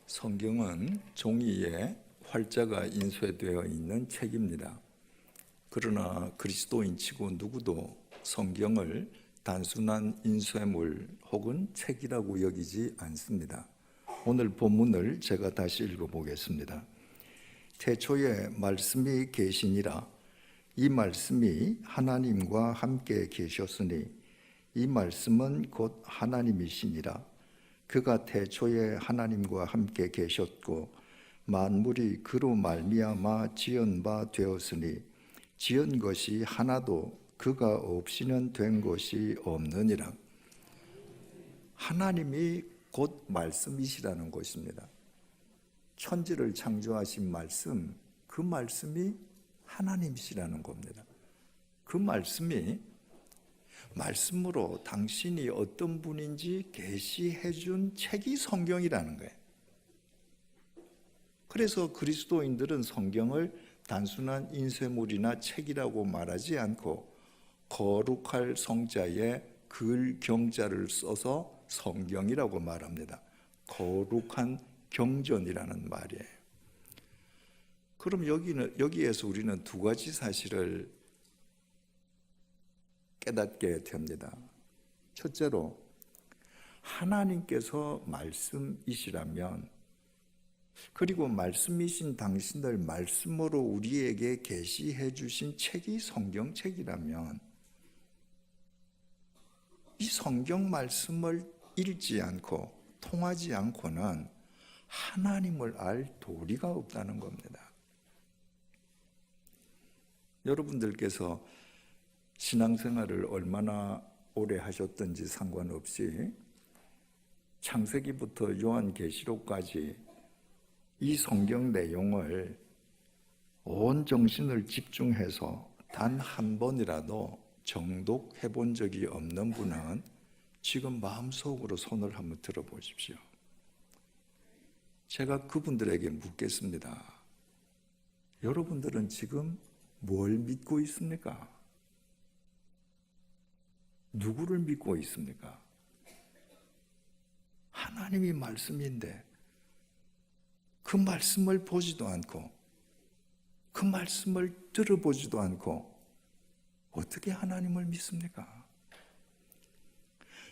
성경은 종이에 활자가 인쇄되어 있는 책입니다. 그러나 그리스도인치고 누구도 성경을 단순한 인쇄물 혹은 책이라고 여기지 않습니다. 오늘 본문을 제가 다시 읽어보겠습니다. 태초에 말씀이 계시니라. 이 말씀이 하나님과 함께 계셨으니 이 말씀은 곧 하나님이시니라. 그가 태초에 하나님과 함께 계셨고 만물이 그로 말미암아 지은 바 되었으니 지은 것이 하나도 그가 없이는 된 것이 없느니라. 하나님이 곧 말씀이시라는 것입니다. 천지를 창조하신 말씀, 그 말씀이 하나님이시라는 겁니다. 그 말씀이 말씀으로 당신이 어떤 분인지 계시해 준 책이 성경이라는 거예요. 그래서 그리스도인들은 성경을 단순한 인쇄물이나 책이라고 말하지 않고 거룩할 성자에 글 경자를 써서 성경이라고 말합니다. 거룩한 경전이라는 말이에요. 그럼 여기에서 우리는 두 가지 사실을 깨닫게 됩니다. 첫째로, 하나님께서 말씀이시라면, 그리고 말씀이신 당신을 말씀으로 우리에게 계시해 주신 책이 성경책이라면, 이 성경 말씀을 읽지 않고 통하지 않고는 하나님을 알 도리가 없다는 겁니다. 여러분들께서 신앙생활을 얼마나 오래 하셨든지 상관없이 창세기부터 요한계시록까지 이 성경 내용을 온 정신을 집중해서 단 한 번이라도 정독해 본 적이 없는 분은 지금 마음속으로 손을 한번 들어보십시오. 제가 그분들에게 묻겠습니다. 여러분들은 지금 뭘 믿고 있습니까? 누구를 믿고 있습니까? 하나님이 말씀인데 그 말씀을 보지도 않고 그 말씀을 들어보지도 않고 어떻게 하나님을 믿습니까?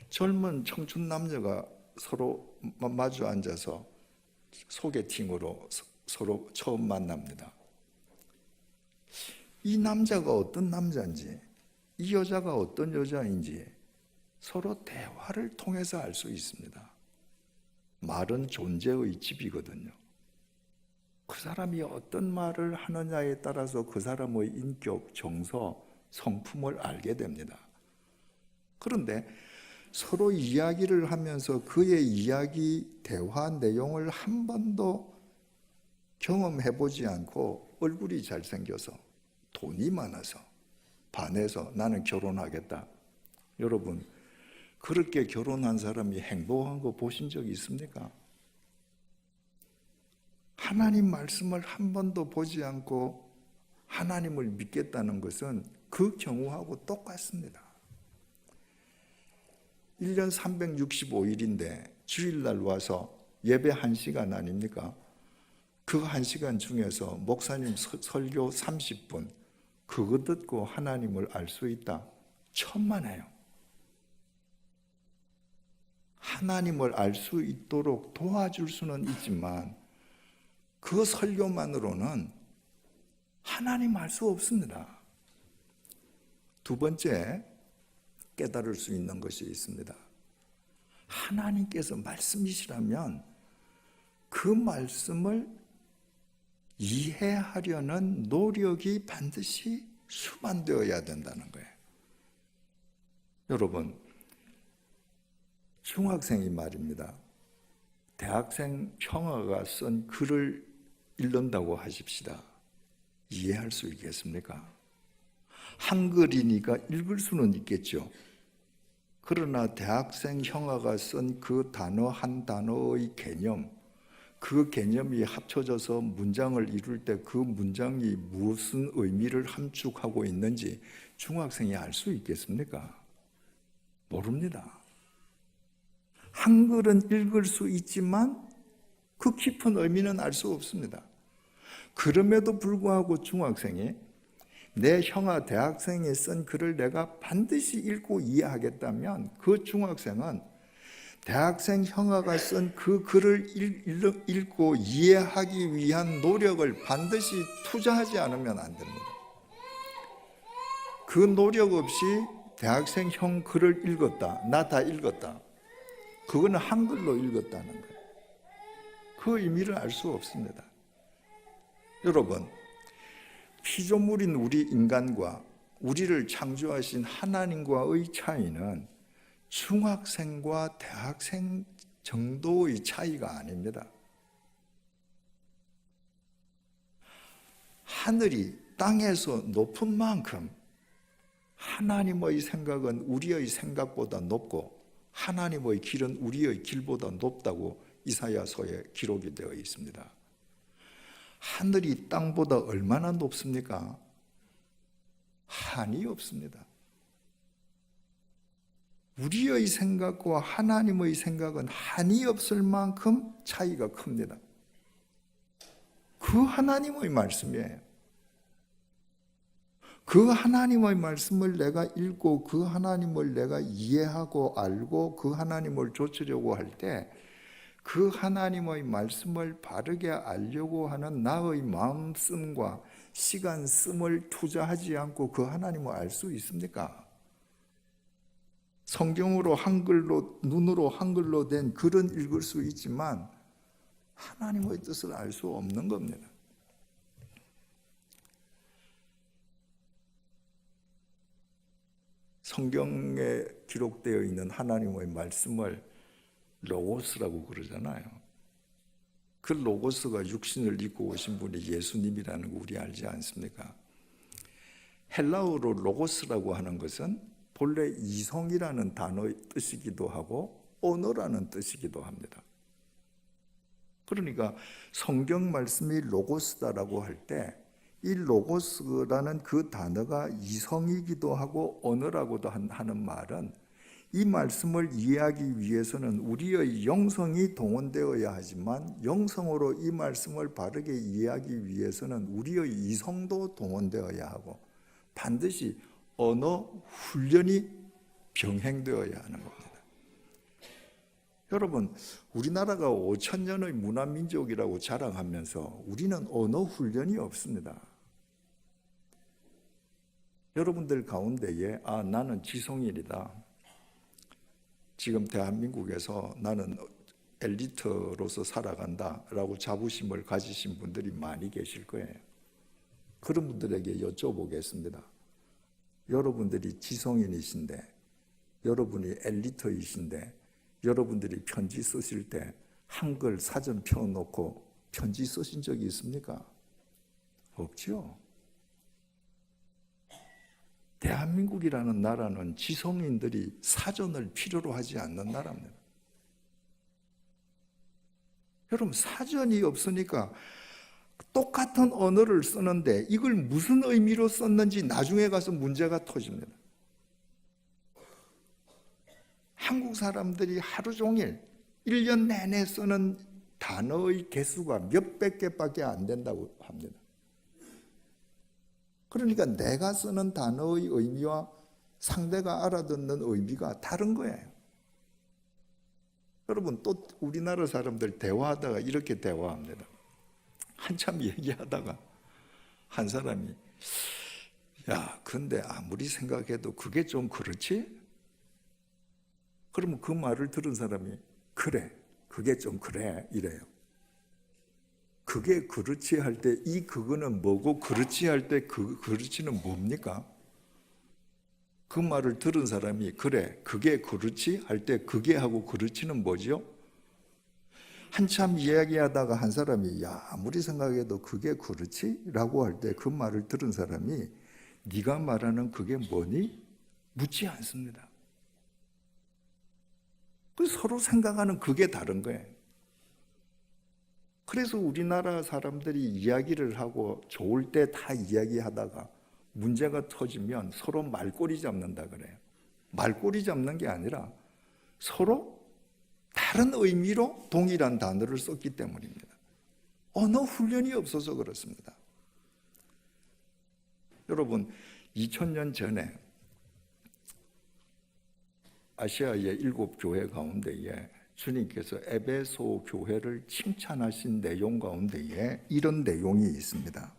젊은 청춘 남녀가 서로 마주 앉아서 소개팅으로 서로 처음 만납니다. 이 남자가 어떤 남자인지, 이 여자가 어떤 여자인지 서로 대화를 통해서 알 수 있습니다. 말은 존재의 집이거든요. 그 사람이 어떤 말을 하느냐에 따라서 그 사람의 인격, 정서, 성품을 알게 됩니다. 그런데 서로 이야기를 하면서 그의 이야기, 대화 내용을 한 번도 경험해보지 않고 얼굴이 잘생겨서 돈이 많아서 반해서 나는 결혼하겠다. 여러분, 그렇게 결혼한 사람이 행복한 거 보신 적 있습니까? 하나님 말씀을 한 번도 보지 않고 하나님을 믿겠다는 것은 그 경우하고 똑같습니다. 1년 365일인데 주일날 와서 예배 1시간 아닙니까? 그 1시간 중에서 목사님 설교 30분, 그거 듣고 하나님을 알 수 있다? 천만에요. 하나님을 알 수 있도록 도와줄 수는 있지만 그 설교만으로는 하나님 알 수 없습니다. 두 번째, 깨달을 수 있는 것이 있습니다. 하나님께서 말씀이시라면 그 말씀을 이해하려는 노력이 반드시 수반되어야 된다는 거예요. 여러분, 중학생이 말입니다. 대학생 형아가 쓴 글을 읽는다고 하십시다. 이해할 수 있겠습니까? 한글이니까 읽을 수는 있겠죠. 그러나 대학생 형아가 쓴 그 단어 한 단어의 개념, 그 개념이 합쳐져서 문장을 이룰 때 그 문장이 무슨 의미를 함축하고 있는지 중학생이 알 수 있겠습니까? 모릅니다. 한글은 읽을 수 있지만 그 깊은 의미는 알 수 없습니다. 그럼에도 불구하고 중학생이 내 형아 대학생이 쓴 글을 내가 반드시 읽고 이해하겠다면 그 중학생은 대학생 형아가 쓴 그 글을 읽고 이해하기 위한 노력을 반드시 투자하지 않으면 안 됩니다. 그 노력 없이 대학생 형 글을 읽었다, 나 다 읽었다, 그거는 한글로 읽었다는 거예요. 그 의미를 알 수 없습니다. 여러분, 피조물인 우리 인간과 우리를 창조하신 하나님과의 차이는 중학생과 대학생 정도의 차이가 아닙니다. 하늘이 땅에서 높은 만큼 하나님의 생각은 우리의 생각보다 높고 하나님의 길은 우리의 길보다 높다고 이사야서에 기록이 되어 있습니다. 하늘이 땅보다 얼마나 높습니까? 한이 없습니다. 우리의 생각과 하나님의 생각은 한이 없을 만큼 차이가 큽니다. 그 하나님의 말씀이에요. 그 하나님의 말씀을 내가 읽고 그 하나님을 내가 이해하고 알고 그 하나님을 좇으려고 할 때 그 하나님의 말씀을 바르게 알려고 하는 나의 마음씀과 시간씀을 투자하지 않고 그 하나님을 알 수 있습니까? 성경으로 한글로, 눈으로 한글로 된 글은 읽을 수 있지만 하나님의 뜻을 알 수 없는 겁니다. 성경에 기록되어 있는 하나님의 말씀을 로고스라고 그러잖아요. 그 로고스가 육신을 입고 오신 분이 예수님이라는 거 우리 알지 않습니까? 헬라어로 로고스라고 하는 것은 본래 이성이라는 단어의 뜻이기도 하고 언어라는 뜻이기도 합니다. 그러니까 성경 말씀이 로고스다라고 할 때 이 로고스라는 그 단어가 이성이기도 하고 언어라고도 하는 말은 이 말씀을 이해하기 위해서는 우리의 영성이 동원되어야 하지만 영성으로 이 말씀을 바르게 이해하기 위해서는 우리의 이성도 동원되어야 하고 반드시 언어 훈련이 병행되어야 하는 겁니다. 여러분, 우리나라가 5,000년의 문화민족이라고 자랑하면서 우리는 언어 훈련이 없습니다. 여러분들 가운데에 나는 지성인이다, 지금 대한민국에서 나는 엘리트로서 살아간다라고 자부심을 가지신 분들이 많이 계실 거예요. 그런 분들에게 여쭤보겠습니다. 여러분들이 지성인이신데, 여러분이 엘리트이신데, 여러분들이 편지 쓰실 때 한글 사전 펴놓고 편지 쓰신 적이 있습니까? 없죠. 대한민국이라는 나라는 지성인들이 사전을 필요로 하지 않는 나라입니다. 여러분, 사전이 없으니까 똑같은 언어를 쓰는데 이걸 무슨 의미로 썼는지 나중에 가서 문제가 터집니다. 한국 사람들이 하루 종일 1년 내내 쓰는 단어의 개수가 몇백 개밖에 안 된다고 합니다. 그러니까 내가 쓰는 단어의 의미와 상대가 알아듣는 의미가 다른 거예요. 여러분, 또 우리나라 사람들 대화하다가 이렇게 대화합니다. 한참 얘기하다가 한 사람이 야, 근데 아무리 생각해도 그게 좀 그렇지? 그러면 그 말을 들은 사람이 그래, 그게 좀 그래 이래요. 그게 그렇지 할 때 이 그거는 뭐고 그렇지 할 때 그 그렇지는 뭡니까? 그 말을 들은 사람이 그래, 그게 그렇지 할 때 그게 하고 그렇지는 뭐죠? 한참 이야기하다가 한 사람이 야, 아무리 생각해도 그게 그렇지? 라고 할 때 그 말을 들은 사람이 네가 말하는 그게 뭐니? 묻지 않습니다. 서로 생각하는 그게 다른 거예요. 그래서 우리나라 사람들이 이야기를 하고 좋을 때 다 이야기하다가 문제가 터지면 서로 말꼬리 잡는다 그래요. 말꼬리 잡는 게 아니라 서로 다른 의미로 동일한 단어를 썼기 때문입니다. 언어 훈련이 없어서 그렇습니다. 여러분, 2000년 전에 아시아의 7교회 가운데에 주님께서 에베소 교회를 칭찬하신 내용 가운데에 이런 내용이 있습니다.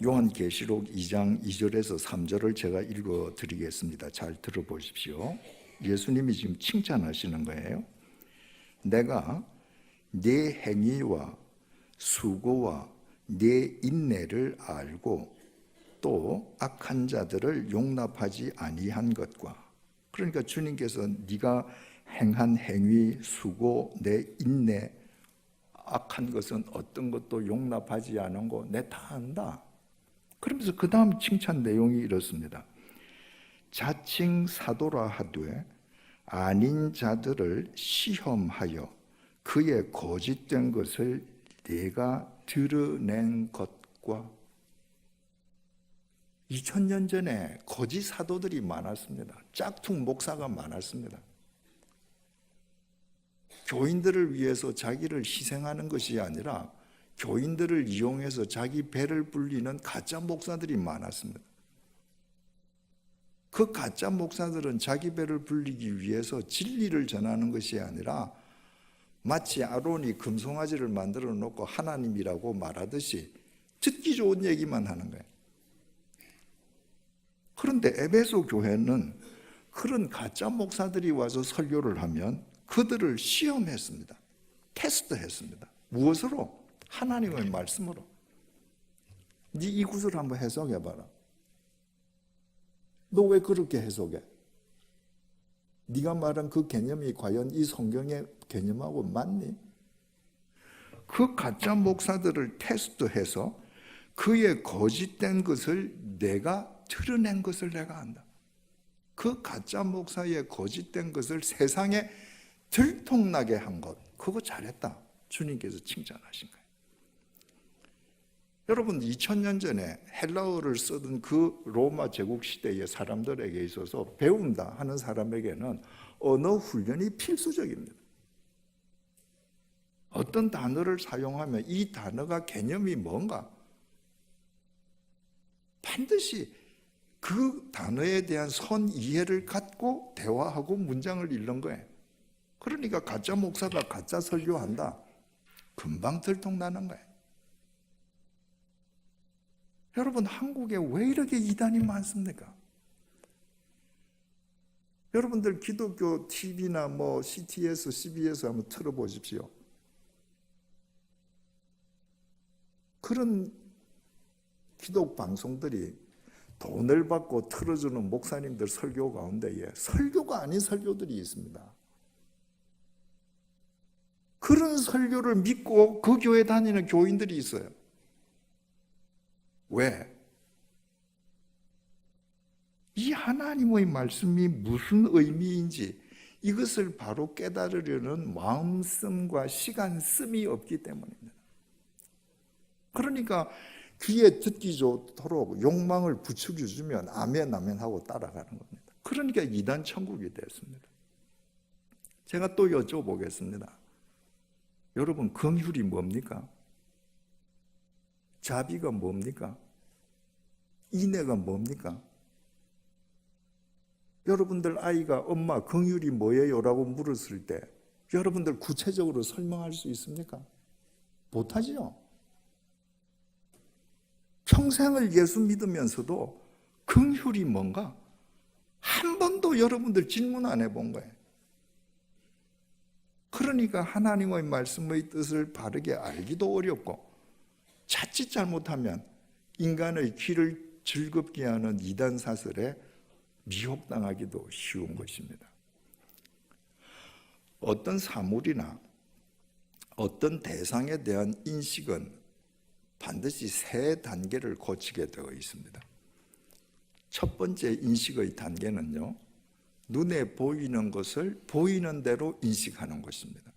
요한계시록 2장 2절에서 3절을 제가 읽어드리겠습니다. 잘 들어보십시오. 예수님이 지금 칭찬하시는 거예요. 내가 네 행위와 수고와 네 인내를 알고 또 악한 자들을 용납하지 아니한 것과, 그러니까 주님께서 네가 행한 행위, 수고, 내 인내, 악한 것은 어떤 것도 용납하지 않은 거 내 다 안다. 그러면서 그 다음 칭찬 내용이 이렇습니다. 자칭 사도라 하되 아닌 자들을 시험하여 그의 거짓된 것을 내가 드러낸 것과. 2000년 전에 거짓 사도들이 많았습니다. 짝퉁 목사가 많았습니다. 교인들을 위해서 자기를 희생하는 것이 아니라 교인들을 이용해서 자기 배를 불리는 가짜 목사들이 많았습니다. 그 가짜 목사들은 자기 배를 불리기 위해서 진리를 전하는 것이 아니라 마치 아론이 금송아지를 만들어 놓고 하나님이라고 말하듯이 듣기 좋은 얘기만 하는 거예요. 그런데 에베소 교회는 그런 가짜 목사들이 와서 설교를 하면 그들을 시험했습니다. 테스트했습니다. 무엇으로? 하나님의 말씀으로. 네 이 구절을 한번 해석해봐라. 너 왜 그렇게 해석해? 네가 말한 그 개념이 과연 이 성경의 개념하고 맞니? 그 가짜 목사들을 테스트해서 그의 거짓된 것을 내가 드러낸 것을 내가 안다. 그 가짜 목사의 거짓된 것을 세상에 들통나게 한 것, 그거 잘했다. 주님께서 칭찬하신 거예요. 여러분, 2000년 전에 헬라어를 쓰던 그 로마 제국 시대의 사람들에게 있어서 배운다 하는 사람에게는 언어 훈련이 필수적입니다. 어떤 단어를 사용하면 이 단어가 개념이 뭔가 반드시 그 단어에 대한 선 이해를 갖고 대화하고 문장을 읽는 거예요. 그러니까 가짜 목사가 가짜 설교한다. 금방 들통나는 거예요. 여러분, 한국에 왜 이렇게 이단이 많습니까? 여러분들 기독교 TV나 뭐 CTS, CBS 한번 틀어보십시오. 그런 기독 방송들이 돈을 받고 틀어주는 목사님들 설교 가운데에 설교가 아닌 설교들이 있습니다. 그런 설교를 믿고 그 교회 다니는 교인들이 있어요. 왜? 이 하나님의 말씀이 무슨 의미인지 이것을 바로 깨달으려는 마음씀과 시간씀이 없기 때문입니다. 그러니까 귀에 듣기 좋도록 욕망을 부추겨주면 아멘 아멘 하고 따라가는 겁니다. 그러니까 이단 천국이 됐습니다. 제가 또 여쭤보겠습니다. 여러분, 긍휼이 뭡니까? 자비가 뭡니까? 인애가 뭡니까? 여러분들 아이가 엄마 긍휼이 뭐예요? 라고 물었을 때 여러분들 구체적으로 설명할 수 있습니까? 못하지요. 평생을 예수 믿으면서도 긍휼이 뭔가 한 번도 여러분들 질문 안 해본 거예요. 그러니까 하나님의 말씀의 뜻을 바르게 알기도 어렵고 자칫 잘못하면 인간의 귀를 즐겁게 하는 이단 사설에 미혹당하기도 쉬운 것입니다. 어떤 사물이나 어떤 대상에 대한 인식은 반드시 세 단계를 거치게 되어 있습니다. 첫 번째 인식의 단계는요, 눈에 보이는 것을 보이는 대로 인식하는 것입니다.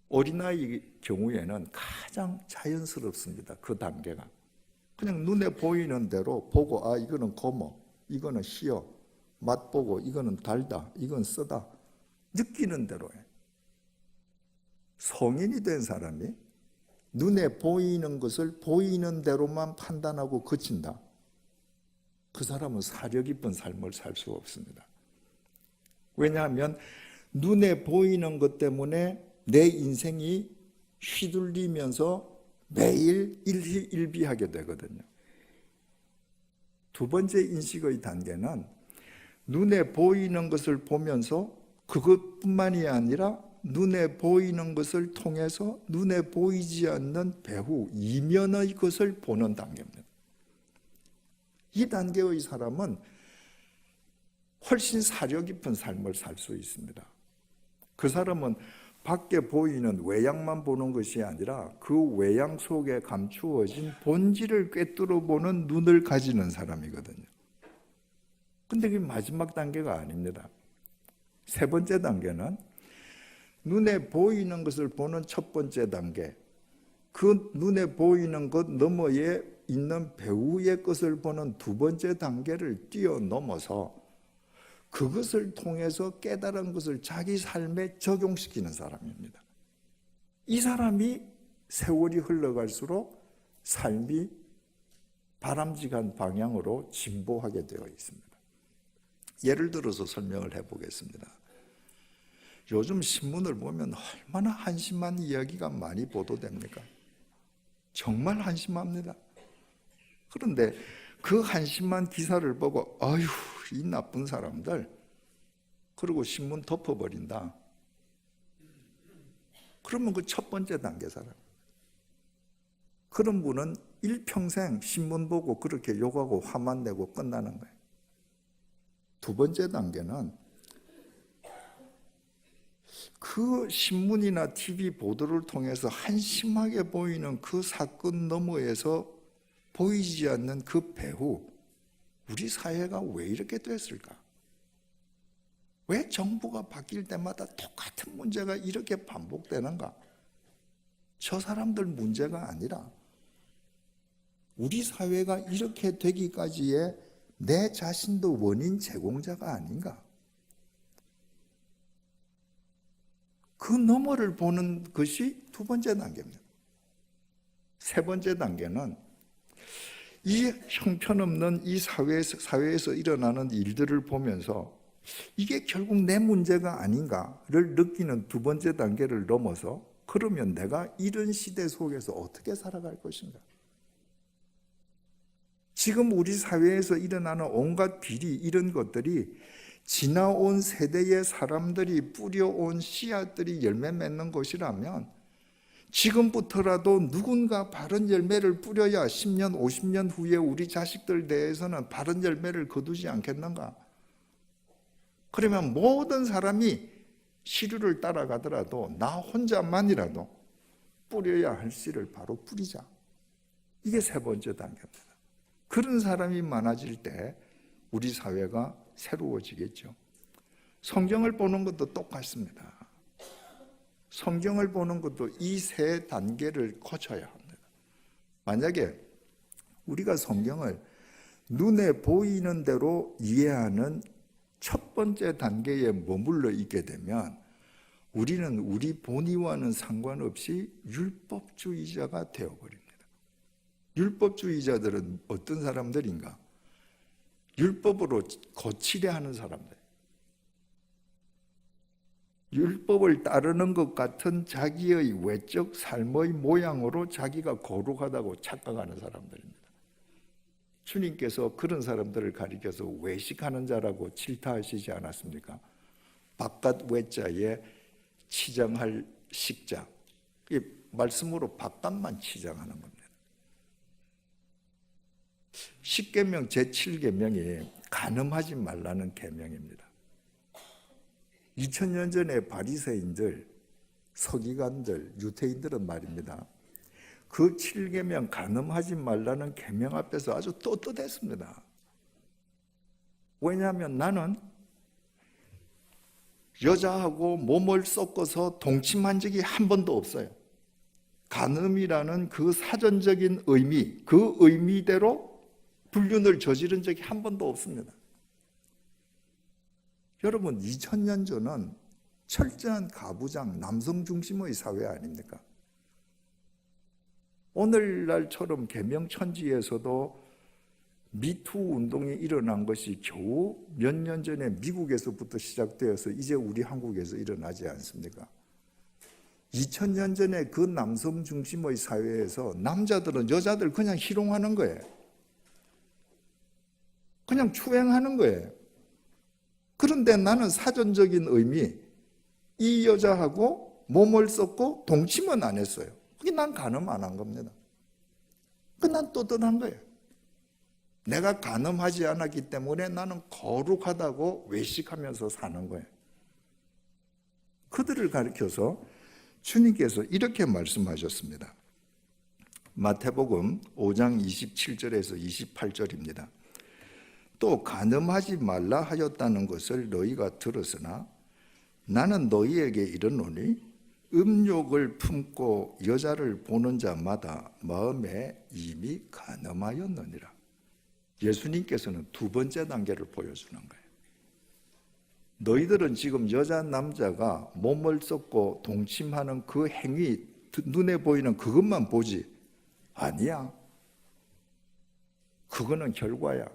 어린아이 경우에는 가장 자연스럽습니다. 그 단계가. 그냥 눈에 보이는 대로 보고, 아, 이거는 고모, 이거는 시어, 맛보고, 이거는 달다, 이건 쓰다. 느끼는 대로 해. 성인이 된 사람이 눈에 보이는 것을 보이는 대로만 판단하고 그친다. 그 사람은 사려 깊은 삶을 살 수 없습니다. 왜냐하면 눈에 보이는 것 때문에 내 인생이 휘둘리면서 매일 일희일비하게 되거든요. 두 번째 인식의 단계는 눈에 보이는 것을 보면서 그것뿐만이 아니라 눈에 보이는 것을 통해서 눈에 보이지 않는 배후 이면의 것을 보는 단계입니다. 이 단계의 사람은 훨씬 사려 깊은 삶을 살 수 있습니다. 그 사람은 밖에 보이는 외양만 보는 것이 아니라 그 외양 속에 감추어진 본질을 꿰뚫어 보는 눈을 가지는 사람이거든요. 근데 그게 마지막 단계가 아닙니다. 세 번째 단계는 눈에 보이는 것을 보는 첫 번째 단계, 그 눈에 보이는 것 너머에 있는 배후의 것을 보는 두 번째 단계를 뛰어넘어서 그것을 통해서 깨달은 것을 자기 삶에 적용시키는 사람입니다. 이 사람이 세월이 흘러갈수록 삶이 바람직한 방향으로 진보하게 되어 있습니다. 예를 들어서 설명을 해보겠습니다. 요즘 신문을 보면 얼마나 한심한 이야기가 많이 보도됩니까? 정말 한심합니다. 그런데 그 한심한 기사를 보고 아유 이 나쁜 사람들, 그리고 신문 덮어버린다. 그러면 그 첫 번째 단계 사람, 그런 분은 일평생 신문 보고 그렇게 욕하고 화만 내고 끝나는 거예요. 두 번째 단계는 그 신문이나 TV 보도를 통해서 한심하게 보이는 그 사건 너머에서 보이지 않는 그 배후, 우리 사회가 왜 이렇게 됐을까? 왜 정부가 바뀔 때마다 똑같은 문제가 이렇게 반복되는가? 저 사람들 문제가 아니라 우리 사회가 이렇게 되기까지의 내 자신도 원인 제공자가 아닌가? 그 너머를 보는 것이 두 번째 단계입니다. 세 번째 단계는 이 형편없는 이 사회에서 일어나는 일들을 보면서 이게 결국 내 문제가 아닌가를 느끼는 두 번째 단계를 넘어서 그러면 내가 이런 시대 속에서 어떻게 살아갈 것인가? 지금 우리 사회에서 일어나는 온갖 비리 이런 것들이 지나온 세대의 사람들이 뿌려온 씨앗들이 열매 맺는 것이라면 지금부터라도 누군가 바른 열매를 뿌려야 10년, 50년 후에 우리 자식들 대해서는 바른 열매를 거두지 않겠는가? 그러면 모든 사람이 시류를 따라가더라도 나 혼자만이라도 뿌려야 할 씨를 바로 뿌리자. 이게 세 번째 단계입니다. 그런 사람이 많아질 때 우리 사회가 새로워지겠죠. 성경을 보는 것도 똑같습니다. 성경을 보는 것도 이 세 단계를 거쳐야 합니다. 만약에 우리가 성경을 눈에 보이는 대로 이해하는 첫 번째 단계에 머물러 있게 되면 우리는 우리 본의와는 상관없이 율법주의자가 되어버립니다. 율법주의자들은 어떤 사람들인가? 율법으로 거치려하는 사람들. 율법을 따르는 것 같은 자기의 외적 삶의 모양으로 자기가 거룩하다고 착각하는 사람들입니다. 주님께서 그런 사람들을 가리켜서 외식하는 자라고 질타하시지 않았습니까? 바깥 외자에 치장할 식자. 이 말씀으로 바깥만 치장하는 겁니다. 십계명 제7계명이 간음하지 말라는 계명입니다. 2000년 전에 바리새인들, 서기관들, 유대인들은 말입니다. 그 7계명 간음하지 말라는 계명 앞에서 아주 떳떳했습니다. 왜냐하면 나는 여자하고 몸을 섞어서 동침한 적이 한 번도 없어요. 간음이라는 그 사전적인 의미, 그 의미대로 불륜을 저지른 적이 한 번도 없습니다. 여러분, 2000년 전은 철저한 가부장, 남성 중심의 사회 아닙니까? 오늘날처럼 계명천지에서도 미투 운동이 일어난 것이 겨우 몇 년 전에 미국에서부터 시작되어서 이제 우리 한국에서 일어나지 않습니까? 2000년 전에 그 남성 중심의 사회에서 남자들은 여자들 그냥 희롱하는 거예요. 그냥 추행하는 거예요. 그런데 나는 사전적인 의미, 이 여자하고 몸을 썼고 동침은 안 했어요. 그게 난 간음 안 한 겁니다. 난 떳떳한 거예요. 내가 간음하지 않았기 때문에 나는 거룩하다고 외식하면서 사는 거예요. 그들을 가리켜서 주님께서 이렇게 말씀하셨습니다. 마태복음 5장 27절에서 28절입니다. 또 간음하지 말라 하였다는 것을 너희가 들었으나 나는 너희에게 이르노니 음욕을 품고 여자를 보는 자마다 마음에 이미 간음하였느니라. 예수님께서는 두 번째 단계를 보여주는 거예요. 너희들은 지금 여자 남자가 몸을 썩고 동침하는 그 행위, 눈에 보이는 그것만 보지. 아니야. 그거는 결과야.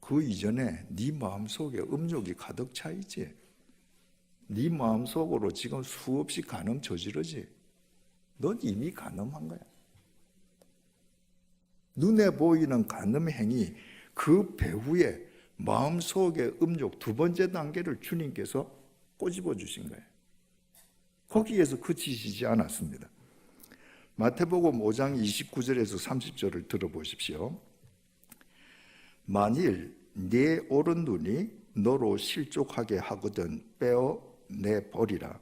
그 이전에 네 마음속에 음욕이 가득 차 있지. 네 마음속으로 지금 수없이 간음 저지르지. 넌 이미 간음한 거야. 눈에 보이는 간음 행위, 그 배후에 마음속의 음욕 두 번째 단계를 주님께서 꼬집어 주신 거예요. 거기에서 그치시지 않았습니다. 마태복음 5장 29절에서 30절을 들어보십시오. 만일 네 오른 눈이 너로 실족하게 하거든 빼어 내버리라.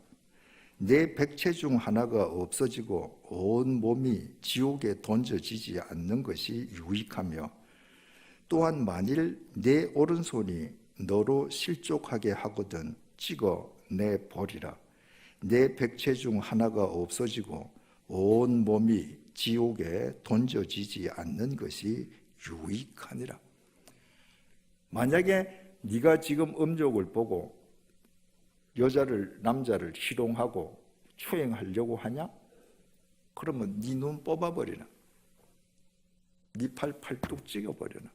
내 백체 중 하나가 없어지고 온 몸이 지옥에 던져지지 않는 것이 유익하며 또한 만일 내 오른손이 너로 실족하게 하거든 찍어 내버리라. 내 백체 중 하나가 없어지고 온 몸이 지옥에 던져지지 않는 것이 유익하니라. 만약에 네가 지금 음욕을 보고 여자를 남자를 희롱하고 추행하려고 하냐? 그러면 네 눈 뽑아버리라. 네 팔 팔뚝 찍어버려라.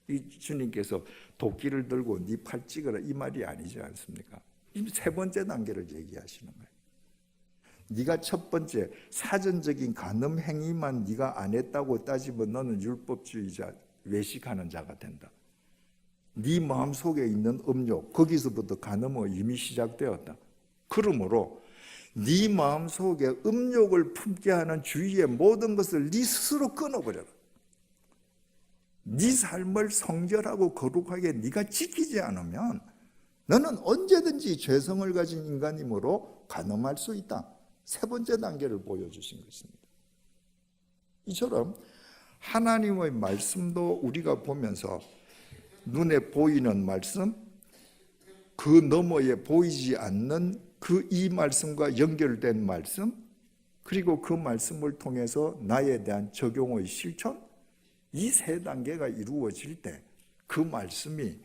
이 주님께서 도끼를 들고 네 팔 찍어라 이 말이 아니지 않습니까? 이미 세 번째 단계를 얘기하시는 거예요. 네가 첫 번째 사전적인 간음 행위만 네가 안 했다고 따지면 너는 율법주의자, 외식하는 자가 된다. 네 마음속에 있는 음욕, 거기서부터 간음은 이미 시작되었다. 그러므로 네 마음속에 음욕을 품게 하는 주위의 모든 것을 네 스스로 끊어버려라. 네 삶을 성결하고 거룩하게 네가 지키지 않으면 너는 언제든지 죄성을 가진 인간이므로 간음할 수 있다. 세 번째 단계를 보여주신 것입니다. 이처럼 하나님의 말씀도 우리가 보면서 눈에 보이는 말씀, 그 너머에 보이지 않는 그 이 말씀과 연결된 말씀, 그리고 그 말씀을 통해서 나에 대한 적용의 실천, 이 세 단계가 이루어질 때 그 말씀이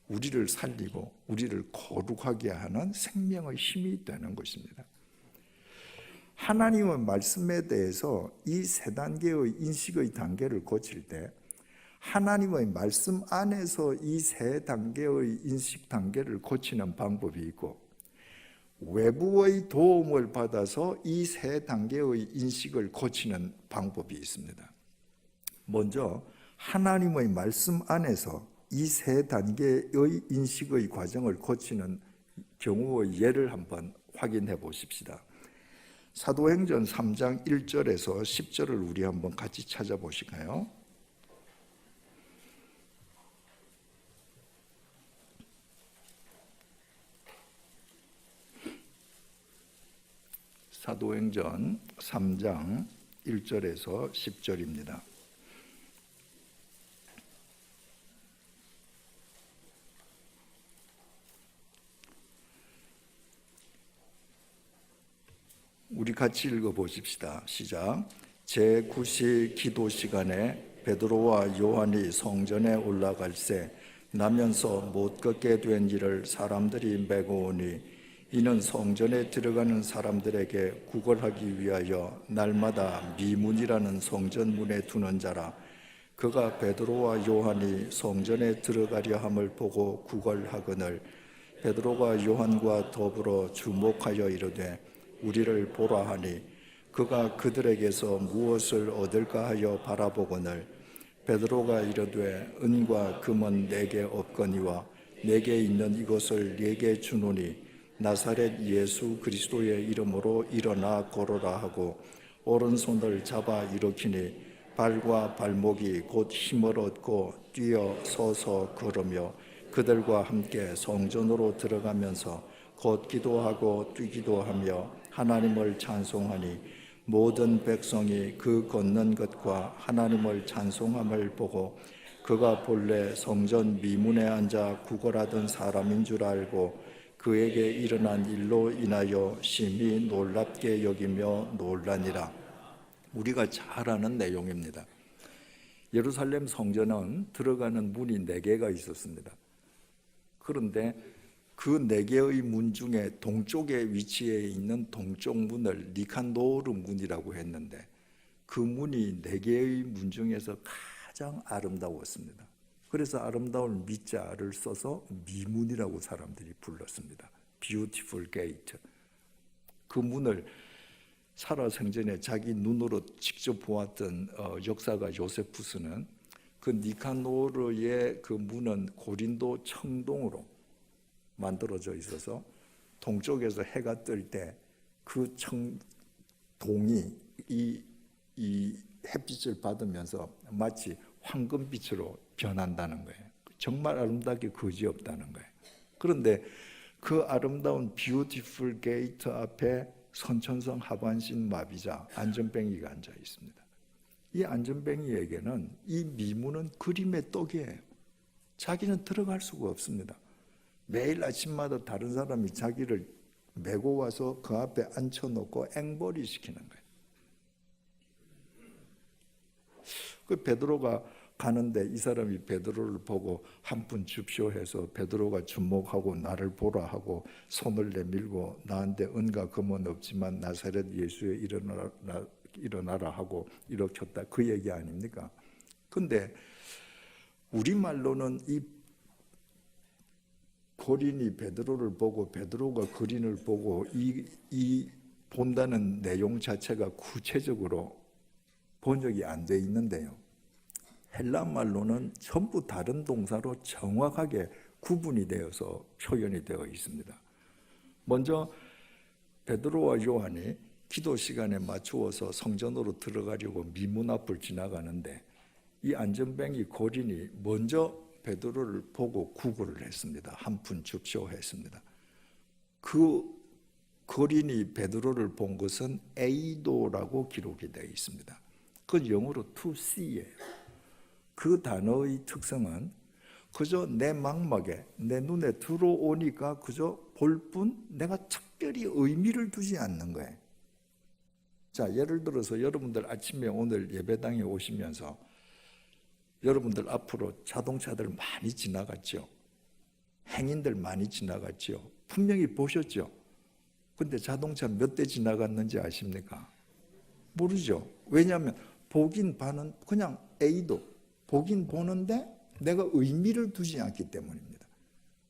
우리를 살리고 우리를 거룩하게 하는 생명의 힘이 되는 것입니다. 하나님의 말씀에 대해서 이 세 단계의 인식의 단계를 거칠 때 하나님의 말씀 안에서 이 세 단계의 인식 단계를 고치는 방법이 있고 외부의 도움을 받아서 이 세 단계의 인식을 고치는 방법이 있습니다. 먼저 하나님의 말씀 안에서 이 세 단계의 인식의 과정을 고치는 경우의 예를 한번 확인해 보십시다. 사도행전 3장 1절에서 10절을 우리 한번 같이 찾아보실까요? 사도행전 3장 1절에서 10절입니다. 우리 같이 읽어보십시다. 시작. 제9시 기도 시간에 베드로와 요한이 성전에 올라갈새 나면서 못 걷게 된 이를 사람들이 메고 오니 이는 성전에 들어가는 사람들에게 구걸하기 위하여 날마다 미문이라는 성전문에 두는 자라. 그가 베드로와 요한이 성전에 들어가려 함을 보고 구걸하거늘 베드로가 요한과 더불어 주목하여 이르되 우리를 보라 하니 그가 그들에게서 무엇을 얻을까 하여 바라보거늘 베드로가 이르되 은과 금은 내게 없거니와 내게 있는 이것을 네게 주노니 나사렛 예수 그리스도의 이름으로 일어나 걸어라 하고 오른손을 잡아 일으키니 발과 발목이 곧 힘을 얻고 뛰어 서서 걸으며 그들과 함께 성전으로 들어가면서 곧 기도하고 뛰기도 하며 하나님을 찬송하니 모든 백성이 그 걷는 것과 하나님을 찬송함을 보고 그가 본래 성전 미문에 앉아 구걸하던 사람인 줄 알고 그에게 일어난 일로 인하여 심히 놀랍게 여기며 놀라니라. 우리가 잘 아는 내용입니다. 예루살렘 성전은 들어가는 문이 4개가 있었습니다. 그런데 그 4개의 문 중에 동쪽에 위치해 있는 동쪽 문을 니칸도르 문이라고 했는데 그 문이 4개의 문 중에서 가장 아름다웠습니다. 그래서 아름다운 미자를 써서 미문이라고 사람들이 불렀습니다. Beautiful Gate. 그 문을 살아생전에 자기 눈으로 직접 보았던 역사가 요세푸스는 그 니카노르의 그 문은 고린도 청동으로 만들어져 있어서 동쪽에서 해가 뜰 때 그 청동이 이 햇빛을 받으면서 마치 황금빛으로 변한다는 거예요. 정말 아름답게 그지없다는 거예요. 그런데 그 아름다운 뷰티풀 게이트 앞에 선천성 하반신 마비자 안전뱅이가 앉아 있습니다. 이 안전뱅이에게는 이 미문은 그림의 떡이에요. 자기는 들어갈 수가 없습니다. 매일 아침마다 다른 사람이 자기를 메고 와서 그 앞에 앉혀놓고 앵벌이 시키는 거예요. 그 베드로가 가는데 이 사람이 베드로를 보고 한 푼 줍쇼 해서 베드로가 주목하고 나를 보라 하고 손을 내밀고 나한테 은과 금은 없지만 나사렛 예수에 일어나라 하고 일으켰다. 그 얘기 아닙니까? 근데 우리말로는 이 고린이 베드로를 보고 베드로가 고린을 보고 이 본다는 내용 자체가 구체적으로 번역이 안 돼 있는데요. 헬라 말로는 전부 다른 동사로 정확하게 구분이 되어서 표현이 되어 있습니다. 먼저 베드로와 요한이 기도 시간에 맞추어서 성전으로 들어가려고 미문 앞을 지나가는데 이 안전뱅이 고린이 먼저 베드로를 보고 구걸을 했습니다. 한 푼 줍쇼 했습니다. 그 고린이 베드로를 본 것은 에이도라고 기록이 되어 있습니다. 그 영어로 to see예요. 그 단어의 특성은 그저 내 망막에 내 눈에 들어오니까 그저 볼 뿐 내가 특별히 의미를 두지 않는 거예요. 자, 예를 들어서 여러분들 아침에 오늘 예배당에 오시면서 여러분들 앞으로 자동차들 많이 지나갔죠. 행인들 많이 지나갔죠. 분명히 보셨죠. 근데 자동차 몇 대 지나갔는지 아십니까? 모르죠. 왜냐하면 보긴 봐는 그냥 A도 보긴 보는데 내가 의미를 두지 않기 때문입니다.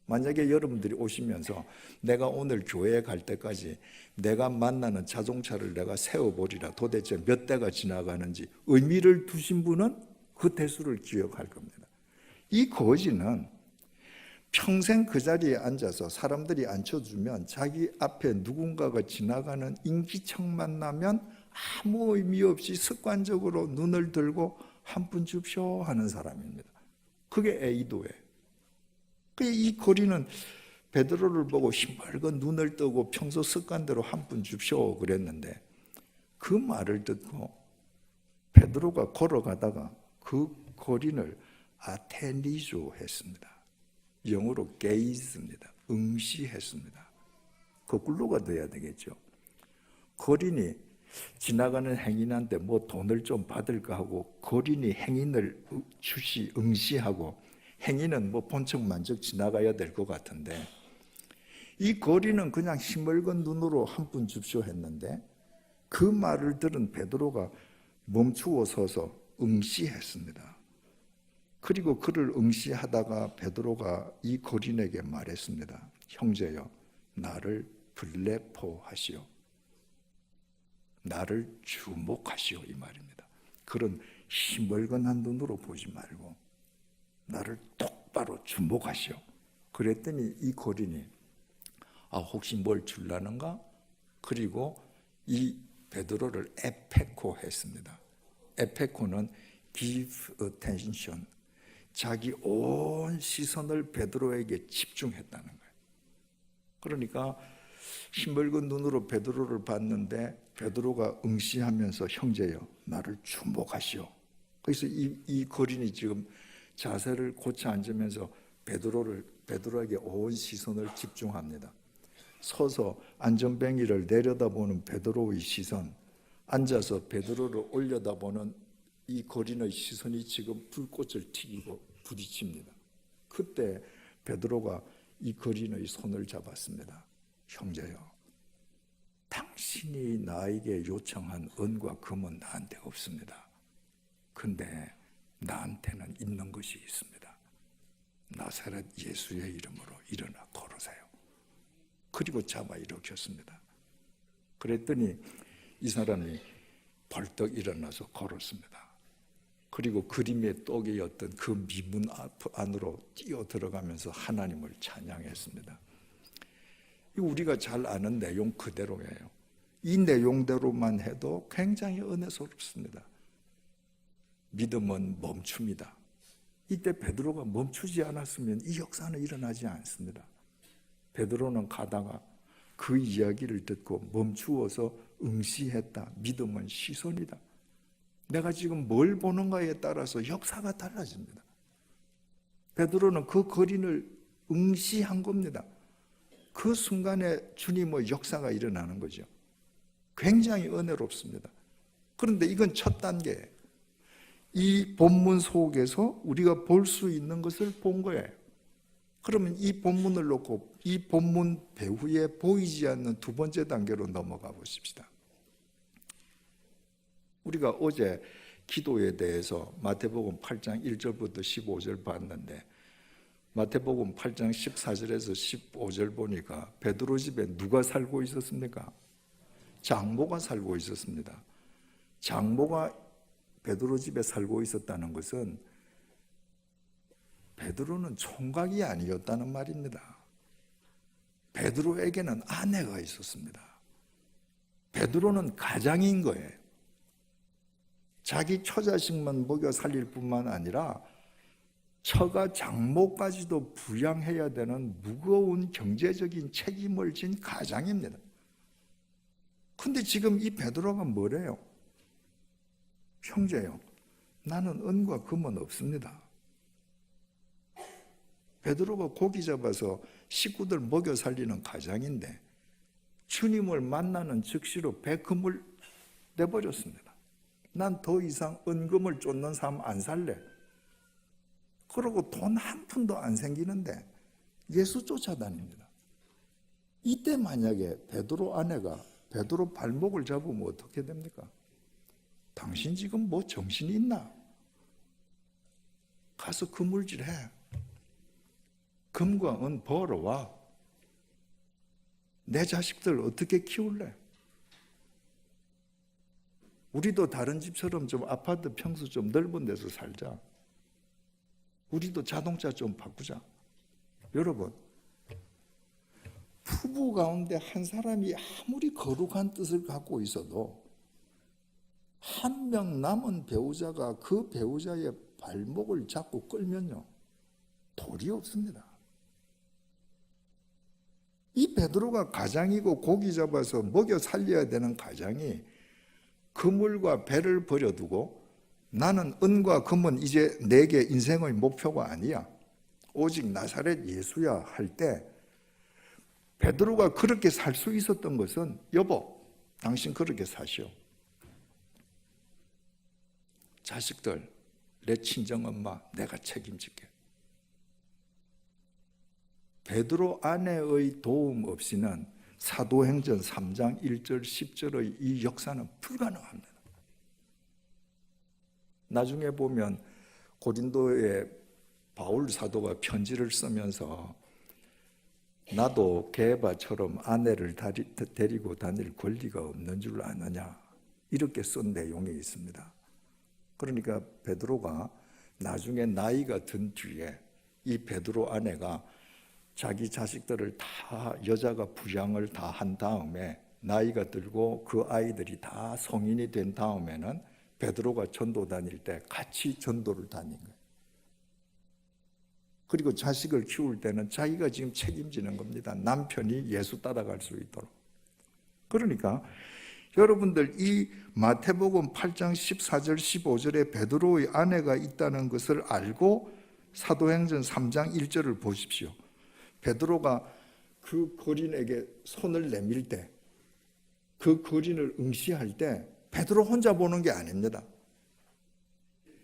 만약에 여러분들이 오시면서 내가 오늘 교회에 갈 때까지 내가 만나는 자동차를 내가 세어보리라 도대체 몇 대가 지나가는지 의미를 두신 분은 그 대수를 기억할 겁니다. 이 거지는 평생 그 자리에 앉아서 사람들이 앉혀주면 자기 앞에 누군가가 지나가는 인기척만 나면 아무 의미 없이 습관적으로 눈을 들고 한 푼 줍쇼 하는 사람입니다. 그게 에이도예요. 이 거리는 베드로를 보고 시뻘건 눈을 뜨고 평소 습관대로 한 푼 줍쇼 그랬는데 그 말을 듣고 베드로가 걸어가다가 그 거린을 아테니조 했습니다. 영어로 게이즈입니다. 응시했습니다. 거꾸로가 돼야 되겠죠. 거린이 지나가는 행인한테 뭐 돈을 좀 받을까 하고 거린이 행인을 응시하고 행위는 뭐 본척 만척 지나가야 될 것 같은데 이 거리는 그냥 힘을건 눈으로 한 푼 줍쇼 했는데 그 말을 들은 베드로가 멈추어 서서 응시했습니다. 그리고 그를 응시하다가 베드로가 이 거린에게 말했습니다. 형제여, 나를 블레포하시오. 나를 주목하시오, 이 말입니다. 그런 희멀건한 눈으로 보지 말고 나를 똑바로 주목하시오. 그랬더니 이 거린이 혹시 뭘 줄라는가? 그리고 이 베드로를 에페코 했습니다. 에페코는 give attention, 자기 온 시선을 베드로에게 집중했다는 거예요. 그러니까 힘붉은 눈으로 베드로를 봤는데 베드로가 응시하면서 형제여, 나를 주목하시오. 그래서 이 거린이 지금 자세를 고쳐 앉으면서 베드로에게 온 시선을 집중합니다. 서서 안전뱅이를 내려다보는 베드로의 시선, 앉아서 베드로를 올려다보는 이 거린의 시선이 지금 불꽃을 튀기고 부딪힙니다. 그때 베드로가 이 거린의 손을 잡았습니다. 형제여, 당신이 나에게 요청한 은과 금은 나한테 없습니다. 근데 나한테는 있는 것이 있습니다. 나사렛 예수의 이름으로 일어나 걸으세요. 그리고 잡아 일으켰습니다. 그랬더니 이 사람이 벌떡 일어나서 걸었습니다. 그리고 그림의 떡이었던 그 미문 안으로 뛰어 들어가면서 하나님을 찬양했습니다. 우리가 잘 아는 내용 그대로예요. 이 내용대로만 해도 굉장히 은혜스럽습니다. 믿음은 멈춥니다. 이때 베드로가 멈추지 않았으면 이 역사는 일어나지 않습니다. 베드로는 가다가 그 이야기를 듣고 멈추어서 응시했다. 믿음은 시선이다. 내가 지금 뭘 보는가에 따라서 역사가 달라집니다. 베드로는 그 거린을 응시한 겁니다. 그 순간에 주님의 역사가 일어나는 거죠. 굉장히 은혜롭습니다. 그런데 이건 첫 단계예요. 이 본문 속에서 우리가 볼 수 있는 것을 본 거예요. 그러면 이 본문을 놓고 이 본문 배후에 보이지 않는 두 번째 단계로 넘어가 보십시다. 우리가 어제 기도에 대해서 마태복음 8장 1절부터 15절 봤는데 마태복음 8장 14절에서 15절 보니까 베드로 집에 누가 살고 있었습니까? 장모가 살고 있었습니다. 장모가 베드로 집에 살고 있었다는 것은 베드로는 총각이 아니었다는 말입니다. 베드로에게는 아내가 있었습니다. 베드로는 가장인 거예요. 자기 처자식만 먹여 살릴 뿐만 아니라 처가 장모까지도 부양해야 되는 무거운 경제적인 책임을 진 가장입니다. 근데 지금 이 베드로가 뭐래요? 형제요, 나는 은과 금은 없습니다. 베드로가 고기 잡아서 식구들 먹여 살리는 가장인데 주님을 만나는 즉시로 배금을 내버렸습니다. 난 더 이상 은금을 쫓는 삶 안 살래. 그러고 돈 한 푼도 안 생기는데 예수 쫓아다닙니다. 이때 만약에 베드로 아내가 베드로 발목을 잡으면 어떻게 됩니까? 당신 지금 뭐 정신이 있나? 가서 그물질해. 금과 은 벌어와. 내 자식들 어떻게 키울래? 우리도 다른 집처럼 좀 아파트 평수 좀 넓은 데서 살자. 우리도 자동차 좀 바꾸자. 여러분, 부부 가운데 한 사람이 아무리 거룩한 뜻을 갖고 있어도 한 명 남은 배우자가 그 배우자의 발목을 잡고 끌면요, 도리 없습니다. 이 베드로가 가장이고 고기 잡아서 먹여 살려야 되는 가장이 그물과 배를 버려두고 나는 은과 금은 이제 내게 인생의 목표가 아니야. 오직 나사렛 예수야 할 때 베드로가 그렇게 살 수 있었던 것은 여보, 당신 그렇게 사시오. 자식들, 내 친정엄마 내가 책임질게. 베드로 아내의 도움 없이는 사도행전 3장 1절 10절의 이 역사는 불가능합니다. 나중에 보면 고린도에 바울 사도가 편지를 쓰면서 나도 게바처럼 아내를 데리고 다닐 권리가 없는 줄 아느냐, 이렇게 쓴 내용이 있습니다. 그러니까 베드로가 나중에 나이가 든 뒤에 이 베드로 아내가 자기 자식들을 다 여자가 부양을 다 한 다음에 나이가 들고 그 아이들이 다 성인이 된 다음에는 베드로가 전도 다닐 때 같이 전도를 다닌 거예요. 그리고 자식을 키울 때는 자기가 지금 책임지는 겁니다. 남편이 예수 따라갈 수 있도록. 그러니까 여러분들 이 마태복음 8장 14절 15절에 베드로의 아내가 있다는 것을 알고 사도행전 3장 1절을 보십시오. 베드로가 그 거린에게 손을 내밀 때, 그 거린을 응시할 때 베드로 혼자 보는 게 아닙니다.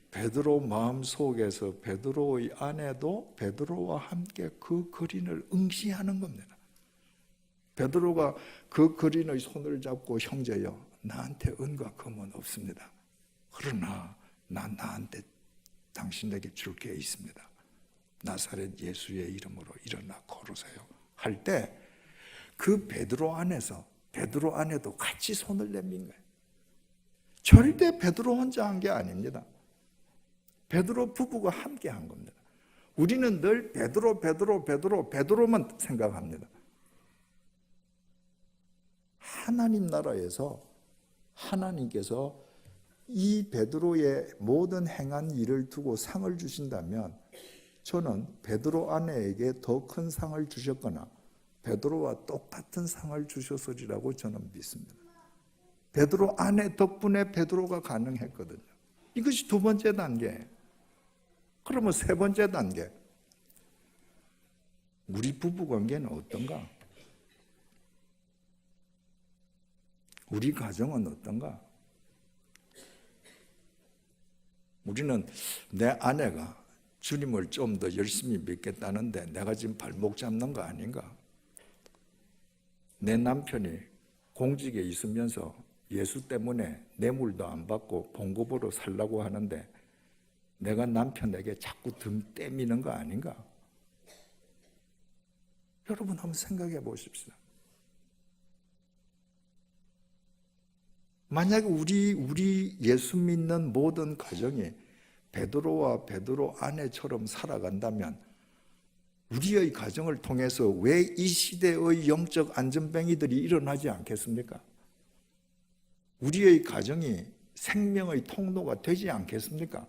베드로 마음속에서 베드로의 아내도 베드로와 함께 그 거린을 응시하는 겁니다. 베드로가 그 거린의 손을 잡고 형제여, 나한테 은과 금은 없습니다. 그러나 나한테 당신에게 줄 게 있습니다. 나사렛 예수의 이름으로 일어나 걸으세요. 할 때 그 베드로 안에서 베드로 아내도 같이 손을 내민 거예요. 절대 베드로 혼자 한 게 아닙니다. 베드로 부부가 함께 한 겁니다. 우리는 늘 베드로만 생각합니다. 하나님 나라에서 하나님께서 이 베드로의 모든 행한 일을 두고 상을 주신다면 저는 베드로 아내에게 더 큰 상을 주셨거나 베드로와 똑같은 상을 주셨으리라고 저는 믿습니다. 베드로 아내 덕분에 베드로가 가능했거든요. 이것이 두 번째 단계. 그러면 세 번째 단계. 우리 부부관계는 어떤가? 우리 가정은 어떤가? 우리는 내 아내가 주님을 좀 더 열심히 믿겠다는데 내가 지금 발목 잡는 거 아닌가? 내 남편이 공직에 있으면서 예수 때문에 뇌물도 안 받고 봉급으로 살라고 하는데 내가 남편에게 자꾸 등 떼미는 거 아닌가? 여러분 한번 생각해 보십시다. 만약에 우리 예수 믿는 모든 가정이 베드로와 베드로 아내처럼 살아간다면 우리의 가정을 통해서 왜 이 시대의 영적 안전뱅이들이 일어나지 않겠습니까? 우리의 가정이 생명의 통로가 되지 않겠습니까?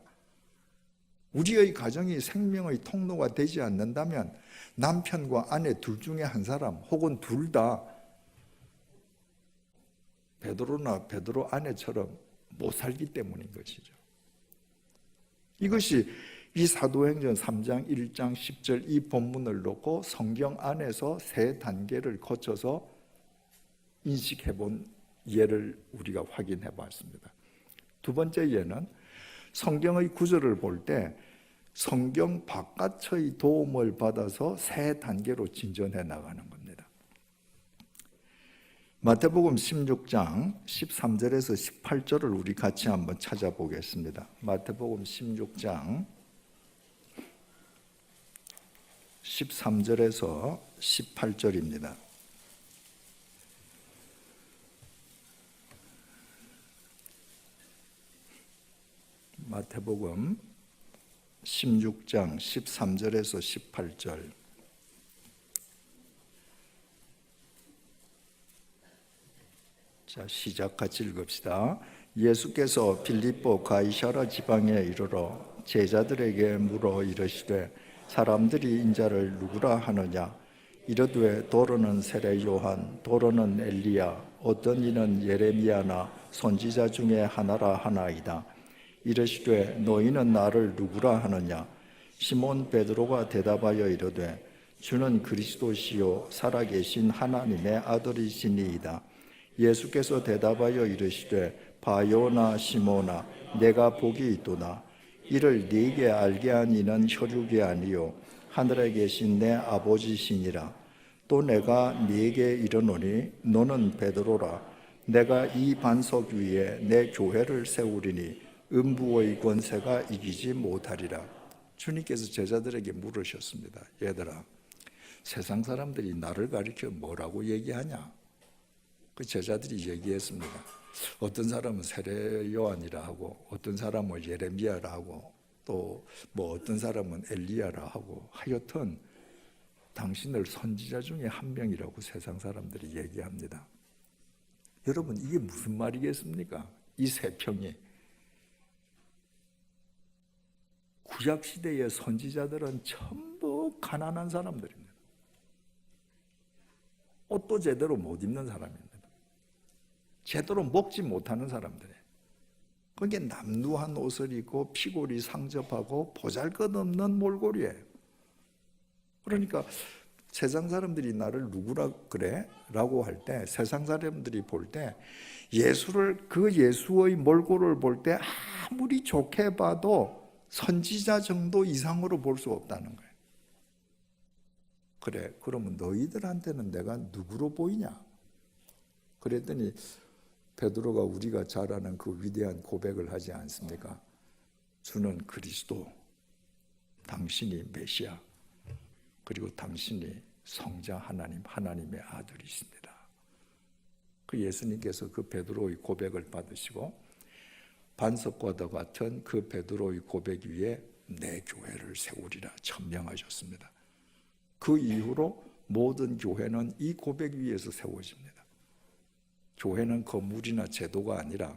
우리의 가정이 생명의 통로가 되지 않는다면 남편과 아내 둘 중에 한 사람 혹은 둘 다 베드로나 베드로 아내처럼 못 살기 때문인 것이죠. 이것이 이 사도행전 3장 1장 10절 이 본문을 놓고 성경 안에서 세 단계를 거쳐서 인식해 본 예를 우리가 확인해 봤습니다. 두 번째 예는 성경의 구절을 볼 때 성경 바깥의 도움을 받아서 세 단계로 진전해 나가는 겁니다. 마태복음 16장 13절에서 18절을 우리 같이 한번 찾아보겠습니다. 마태복음 16장 13절에서 18절입니다. 마태복음 16장 13절에서 18절. 자, 시작 같이 읽읍시다. 예수께서 빌립보 가이사랴 지방에 이르러 제자들에게 물어 이르시되 사람들이 인자를 누구라 하느냐? 이르되 도로는 세례 요한, 도로는 엘리야, 어떤 이는 예레미야나 선지자 중에 하나라 하나이다. 이르시되 너희는 나를 누구라 하느냐? 시몬 베드로가 대답하여 이르되 주는 그리스도시요 살아계신 하나님의 아들이시니이다. 예수께서 대답하여 이르시되 바요나 시몬아 내가 복이 있도다. 이를 네게 알게 한 이는 혈육이 아니요 하늘에 계신 내 아버지시니라. 또 내가 네게 이르노니 너는 베드로라. 내가 이 반석 위에 내 교회를 세우리니 음부의 권세가 이기지 못하리라. 주님께서 제자들에게 물으셨습니다. 얘들아, 세상 사람들이 나를 가리켜 뭐라고 얘기하냐? 그 제자들이 얘기했습니다. 어떤 사람은 세례 요한이라 하고, 어떤 사람은 예레미야라 하고, 또 뭐 어떤 사람은 엘리야라 하고, 하여튼 당신을 선지자 중에 한 명이라고 세상 사람들이 얘기합니다. 여러분, 이게 무슨 말이겠습니까? 이 세 평이. 구약 시대의 선지자들은 전부 가난한 사람들입니다. 옷도 제대로 못 입는 사람입니다. 제대로 먹지 못하는 사람들이에요. 그게 남루한 옷을 입고 피골이 상접하고 보잘것없는 몰골이에요. 그러니까 세상 사람들이 나를 누구라 그래? 라고 할 때, 세상 사람들이 볼 때 예수를, 그 예수의 몰골을 볼 때 아무리 좋게 봐도 선지자 정도 이상으로 볼 수 없다는 거예요. 그래, 그러면 너희들한테는 내가 누구로 보이냐? 그랬더니 베드로가 우리가 잘 아는 그 위대한 고백을 하지 않습니까? 주는 그리스도, 당신이 메시아, 그리고 당신이 성자 하나님, 하나님의 아들이십니다. 그 예수님께서 그 베드로의 고백을 받으시고 반석과도 같은 그 베드로의 고백 위에 내 교회를 세우리라 천명하셨습니다. 그 이후로 모든 교회는 이 고백 위에서 세워집니다. 교회는 건물이나 제도가 아니라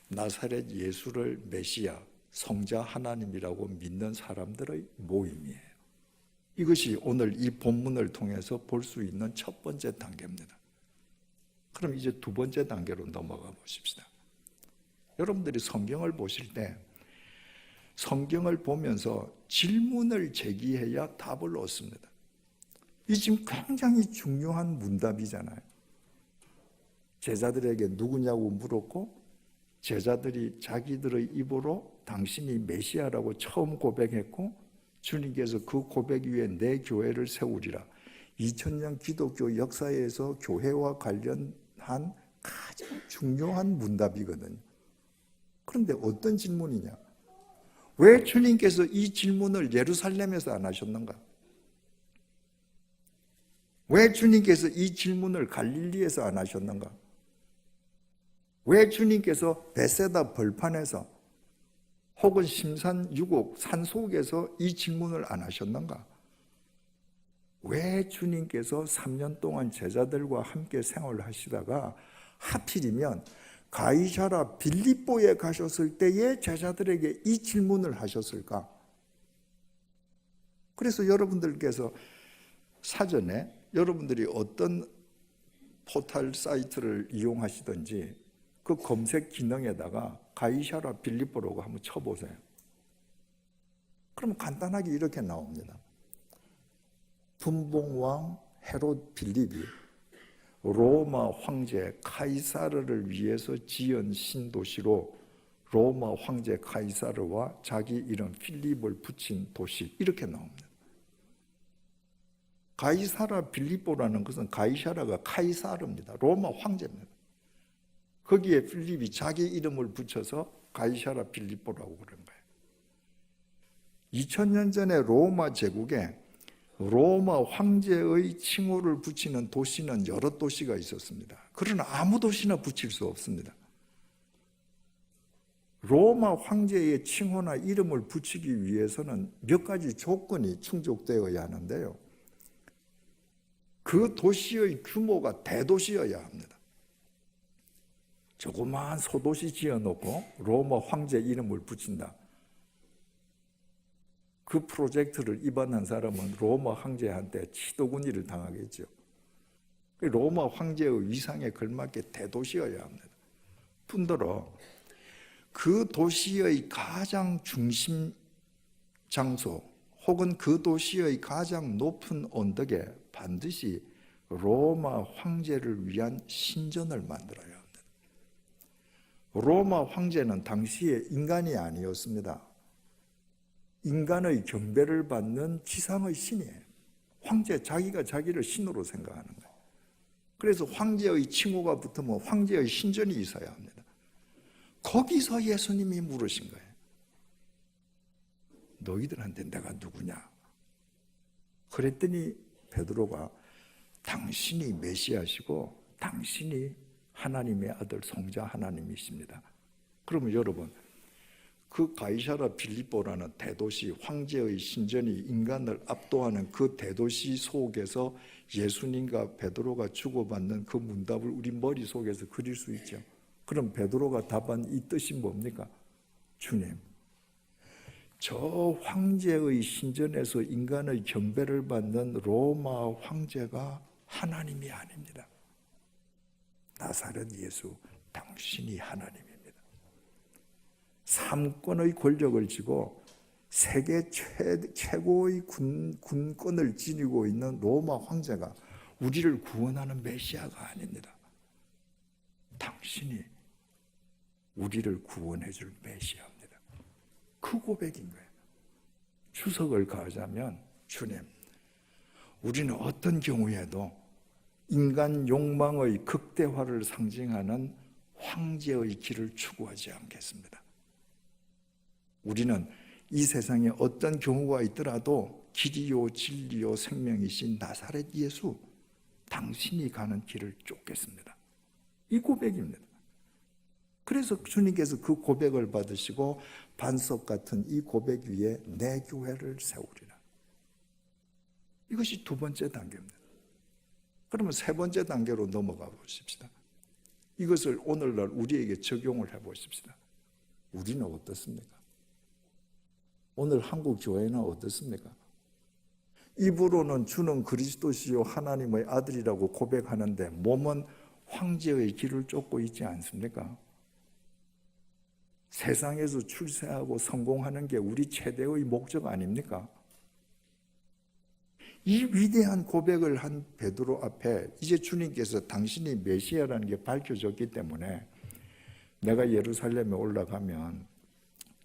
나사렛 예수를 메시아, 성자 하나님이라고 믿는 사람들의 모임이에요. 이것이 오늘 이 본문을 통해서 볼 수 있는 첫 번째 단계입니다. 그럼 이제 두 번째 단계로 넘어가 보십시다. 여러분들이 성경을 보실 때 성경을 보면서 질문을 제기해야 답을 얻습니다. 이 지금 굉장히 중요한 문답이잖아요. 제자들에게 누구냐고 물었고 제자들이 자기들의 입으로 당신이 메시아라고 처음 고백했고 주님께서 그 고백 위에 내 교회를 세우리라. 2000년 기독교 역사에서 교회와 관련한 가장 중요한 문답이거든요. 그런데 어떤 질문이냐? 왜 주님께서 이 질문을 예루살렘에서 안 하셨는가? 왜 주님께서 이 질문을 갈릴리에서 안 하셨는가? 왜 주님께서 베세다 벌판에서 혹은 심산 유곡 산속에서 이 질문을 안 하셨는가? 왜 주님께서 3년 동안 제자들과 함께 생활하시다가 하필이면 가이사랴 빌립보에 가셨을 때에 제자들에게 이 질문을 하셨을까? 그래서 여러분들께서 사전에 여러분들이 어떤 포털 사이트를 이용하시든지 그 검색 기능에다가 가이사랴 빌립보라고 한번 쳐보세요. 그러면 간단하게 이렇게 나옵니다. 분봉왕 헤롯 빌립이 로마 황제 카이사르를 위해서 지은 신도시로 로마 황제 카이사르와 자기 이름 필립을 붙인 도시, 이렇게 나옵니다. 가이사랴 빌립보라는 것은 가이사랴가 카이사르입니다. 로마 황제입니다. 거기에 필립이 자기 이름을 붙여서 가이사랴 빌립보라고 그런 거예요. 2000년 전에 로마 제국에 로마 황제의 칭호를 붙이는 도시는 여러 도시가 있었습니다. 그러나 아무 도시나 붙일 수 없습니다. 로마 황제의 칭호나 이름을 붙이기 위해서는 몇 가지 조건이 충족되어야 하는데요. 그 도시의 규모가 대도시여야 합니다. 조그마한 소도시 지어놓고 로마 황제 이름을 붙인다. 그 프로젝트를 입안한 사람은 로마 황제한테 치도군이를 당하겠죠. 로마 황제의 위상에 걸맞게 대도시여야 합니다. 뿐더러 그 도시의 가장 중심 장소 혹은 그 도시의 가장 높은 언덕에 반드시 로마 황제를 위한 신전을 만들어야 합니다. 로마 황제는 당시에 인간이 아니었습니다. 인간의 경배를 받는 지상의 신이에요. 황제, 자기가 자기를 신으로 생각하는 거예요. 그래서 황제의 칭호가 붙으면 황제의 신전이 있어야 합니다. 거기서 예수님이 물으신 거예요. 너희들한테 내가 누구냐? 그랬더니 베드로가 당신이 메시아시고 당신이 하나님의 아들 성자 하나님이십니다. 그러면 여러분, 그 가이사라 빌립보라는 대도시, 황제의 신전이 인간을 압도하는 그 대도시 속에서 예수님과 베드로가 주고받는 그 문답을 우리 머릿속에서 그릴 수 있죠. 그럼 베드로가 답한 이 뜻이 뭡니까? 주님, 저 황제의 신전에서 인간의 경배를 받는 로마 황제가 하나님이 아닙니다. 나사렛 예수, 당신이 하나님입니다. 삼권의 권력을 쥐고 세계 최고의 군권을 지니고 있는 로마 황제가 우리를 구원하는 메시아가 아닙니다. 당신이 우리를 구원해 줄 메시아입니다. 그 고백인 거예요. 추석을 가하자면, 주님, 우리는 어떤 경우에도 인간 욕망의 극대화를 상징하는 황제의 길을 추구하지 않겠습니다. 우리는 이 세상에 어떤 경우가 있더라도 길이요 진리요 생명이신 나사렛 예수, 당신이 가는 길을 쫓겠습니다. 이 고백입니다. 그래서 주님께서 그 고백을 받으시고 반석 같은 이 고백 위에 내 교회를 세우리라. 이것이 두 번째 단계입니다. 그러면 세 번째 단계로 넘어가 보십시다. 이것을 오늘날 우리에게 적용을 해보십시다. 우리는 어떻습니까? 오늘 한국 교회는 어떻습니까? 입으로는 주는 그리스도시요 하나님의 아들이라고 고백하는데 몸은 황제의 길을 쫓고 있지 않습니까? 세상에서 출세하고 성공하는 게 우리 최대의 목적 아닙니까? 이 위대한 고백을 한 베드로 앞에 이제 주님께서 당신이 메시아라는 게 밝혀졌기 때문에 내가 예루살렘에 올라가면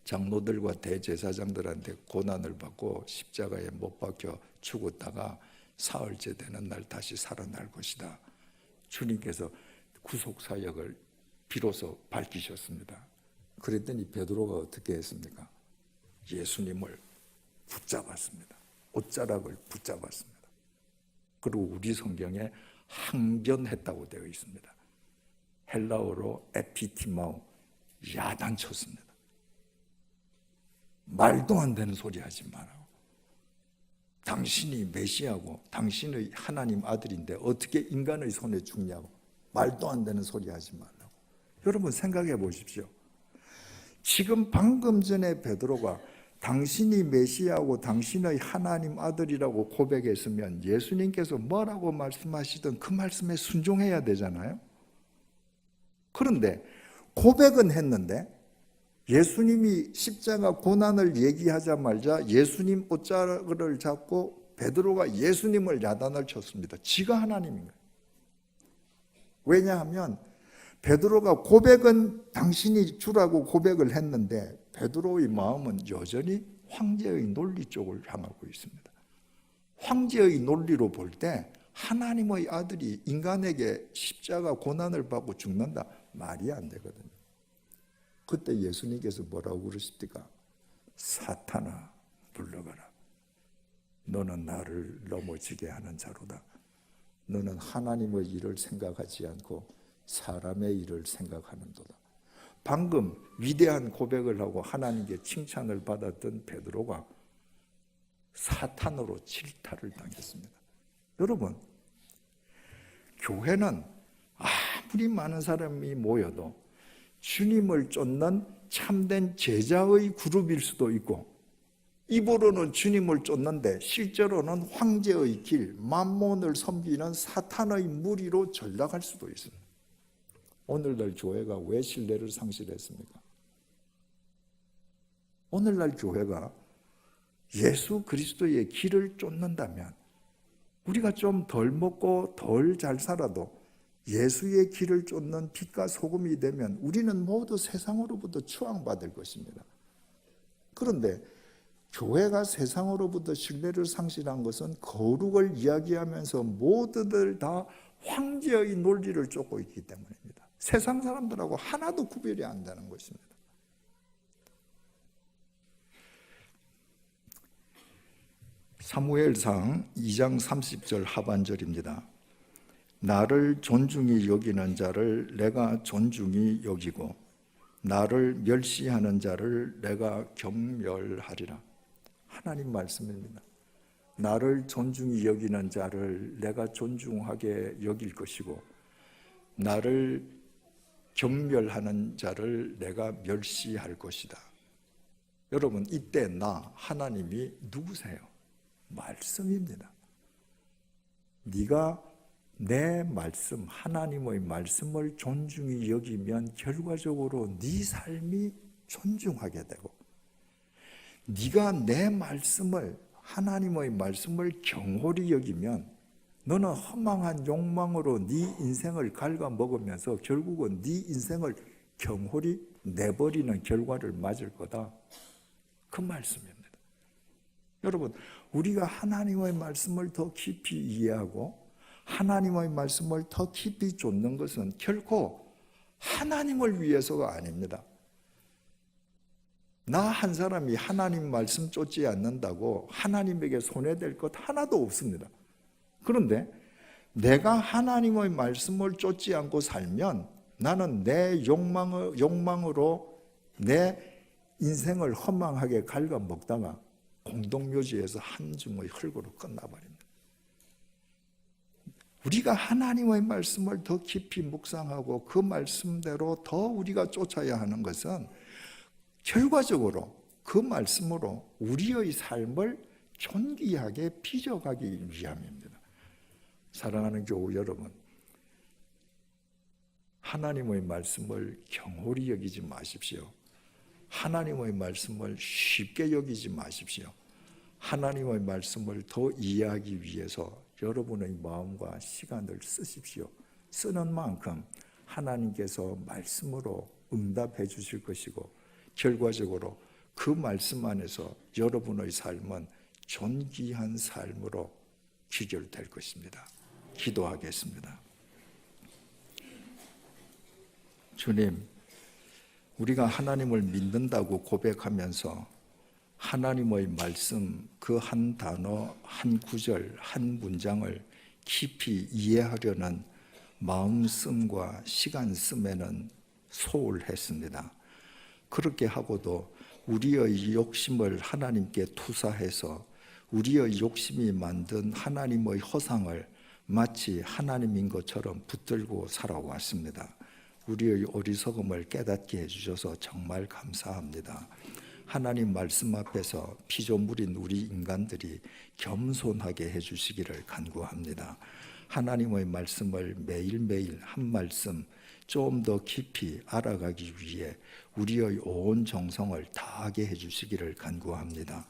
장로들과 대제사장들한테 고난을 받고 십자가에 못 박혀 죽었다가 사흘째 되는 날 다시 살아날 것이다. 주님께서 구속사역을 비로소 밝히셨습니다. 그랬더니 베드로가 어떻게 했습니까? 예수님을 붙잡았습니다. 옷자락을 붙잡았습니다. 그리고 우리 성경에 항변했다고 되어 있습니다. 헬라어로 에피티마오, 야단쳤습니다. 말도 안 되는 소리 하지 말라고. 당신이 메시아고 당신의 하나님 아들인데 어떻게 인간의 손에 죽냐고. 말도 안 되는 소리 하지 말라고. 여러분 생각해 보십시오. 지금 방금 전에 베드로가 당신이 메시아고 당신의 하나님 아들이라고 고백했으면 예수님께서 뭐라고 말씀하시든 그 말씀에 순종해야 되잖아요. 그런데 고백은 했는데 예수님이 십자가 고난을 얘기하자마자 예수님 옷자락을 잡고 베드로가 예수님을 야단을 쳤습니다. 지가 하나님인 거예요. 왜냐하면 베드로가 고백은 당신이 주라고 고백을 했는데 베드로의 마음은 여전히 황제의 논리 쪽을 향하고 있습니다. 황제의 논리로 볼 때 하나님의 아들이 인간에게 십자가 고난을 받고 죽는다, 말이 안 되거든요. 그때 예수님께서 뭐라고 그러십니까? 사탄아, 물러가라. 너는 나를 넘어지게 하는 자로다. 너는 하나님의 일을 생각하지 않고 사람의 일을 생각하는도다. 방금 위대한 고백을 하고 하나님께 칭찬을 받았던 베드로가 사탄으로 질타를 당했습니다. 여러분, 교회는 아무리 많은 사람이 모여도 주님을 쫓는 참된 제자의 그룹일 수도 있고 입으로는 주님을 쫓는데 실제로는 황제의 길, 만몬을 섬기는 사탄의 무리로 전락할 수도 있습니다. 오늘날 교회가 왜 신뢰를 상실했습니까? 오늘날 교회가 예수 그리스도의 길을 쫓는다면 우리가 좀 덜 먹고 덜 잘 살아도 예수의 길을 쫓는 빛과 소금이 되면 우리는 모두 세상으로부터 추앙받을 것입니다. 그런데 교회가 세상으로부터 신뢰를 상실한 것은 거룩을 이야기하면서 모두들 다 황제의 논리를 쫓고 있기 때문입니다. 세상 사람들하고 하나도 구별이 안 되는 것입니다. 사무엘상 2장 30절 하반절입니다. 나를 존중히 여기는 자를 내가 존중히 여기고 나를 멸시하는 자를 내가 경멸하리라. 하나님 말씀입니다. 나를 존중히 여기는 자를 내가 존중하게 여길 것이고 나를 경멸하는 자를 내가 멸시할 것이다. 여러분, 이때 나 하나님이 누구세요? 말씀입니다. 네가 내 말씀, 하나님의 말씀을 존중히 여기면 결과적으로 네 삶이 존중하게 되고, 네가 내 말씀을, 하나님의 말씀을 경홀히 여기면 너는 허망한 욕망으로 네 인생을 갉아먹으면서 결국은 네 인생을 경홀히 내버리는 결과를 맞을 거다. 그 말씀입니다. 여러분, 우리가 하나님의 말씀을 더 깊이 이해하고 하나님의 말씀을 더 깊이 좇는 것은 결코 하나님을 위해서가 아닙니다. 나 한 사람이 하나님 말씀 쫓지 않는다고 하나님에게 손해될 것 하나도 없습니다. 그런데 내가 하나님의 말씀을 쫓지 않고 살면 나는 내 욕망으로 내 인생을 허망하게 갉아먹다가 공동묘지에서 한 줌의 흙으로 끝나버립니다. 우리가 하나님의 말씀을 더 깊이 묵상하고 그 말씀대로 더 우리가 쫓아야 하는 것은 결과적으로 그 말씀으로 우리의 삶을 존귀하게 빚어가기 위함입니다. 사랑하는 교우 여러분, 하나님의 말씀을 경홀히 여기지 마십시오. 하나님의 말씀을 쉽게 여기지 마십시오. 하나님의 말씀을 더 이해하기 위해서 여러분의 마음과 시간을 쓰십시오. 쓰는 만큼 하나님께서 말씀으로 응답해 주실 것이고 결과적으로 그 말씀 안에서 여러분의 삶은 존귀한 삶으로 귀결될 것입니다. 기도하겠습니다. 주님, 우리가 하나님을 믿는다고 고백하면서 하나님의 말씀 그 한 단어, 한 구절, 한 문장을 깊이 이해하려는 마음씀과 시간씀에는 소홀했습니다. 그렇게 하고도 우리의 욕심을 하나님께 투사해서 우리의 욕심이 만든 하나님의 허상을 마치 하나님인 것처럼 붙들고 살아왔습니다. 우리의 어리석음을 깨닫게 해주셔서 정말 감사합니다. 하나님 말씀 앞에서 피조물인 우리 인간들이 겸손하게 해주시기를 간구합니다. 하나님의 말씀을 매일매일 한 말씀 좀 더 깊이 알아가기 위해 우리의 온 정성을 다하게 해주시기를 간구합니다.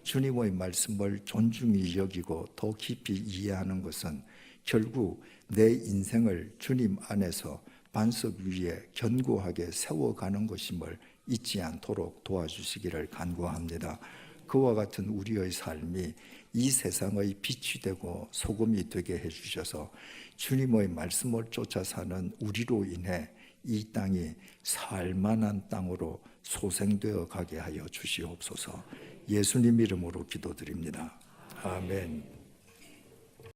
주님의 말씀을 존중히 여기고 더 깊이 이해하는 것은 결국 내 인생을 주님 안에서 반석 위에 견고하게 세워가는 것임을 잊지 않도록 도와주시기를 간구합니다. 그와 같은 우리의 삶이 이 세상의 빛이 되고 소금이 되게 해주셔서 주님의 말씀을 쫓아 사는 우리로 인해 이 땅이 살만한 땅으로 소생되어 가게 하여 주시옵소서. 예수님 이름으로 기도드립니다. 아멘.